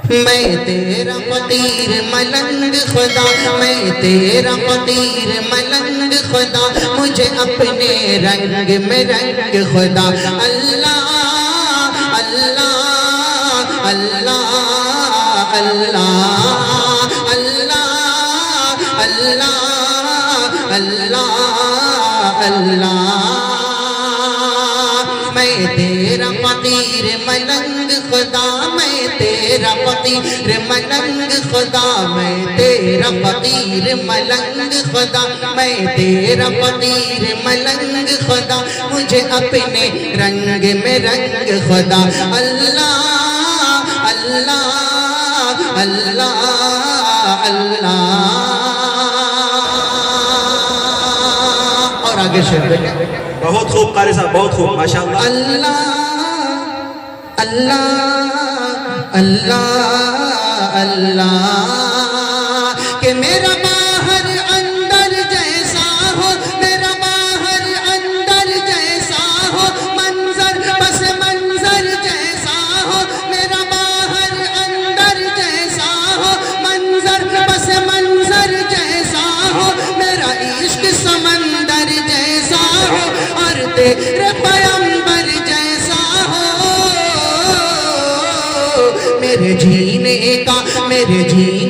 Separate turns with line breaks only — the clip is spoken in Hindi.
मैं तेरा फकीर मलंग खुदा, मैं तेरा फकीर मलंग खुदा, मुझे अपने रंग में रंग खुदा। अल्लाह अल्लाह अल्लाह अल्लाह अल्लाह अल्लाह अल्लाह अल्लाह। मैं तेरा फकीर मलंग खुदा, मैं तेरा फकीर मलंग खुदा, मैं तेरा फकीर मलंग खुदा, मैं तेरा फकीर मलंग खुदा, मुझे अपने रंग में रंग खुदा। अल्लाह अल्लाह अल्लाह अल्लाह। और आगे शेर देखें।
बहुत खूब कारी साहब, बहुत खूब, माशाअल्लाह।
अल्लाह अल्लाह अल्लाह अल्लाह। कि मेरा बाहर अंदर जैसा हो, मेरा बाहर अंदर जैसा हो, मंजर बस मंजर जैसा हो, मेरा बाहर अंदर जैसा हो, मंजर बस मंजर जैसा हो, मेरा इश्क समंदर जैसा हो, और तेरे पैगंबर जैसा हो। मेरे जीने का, मेरे जीने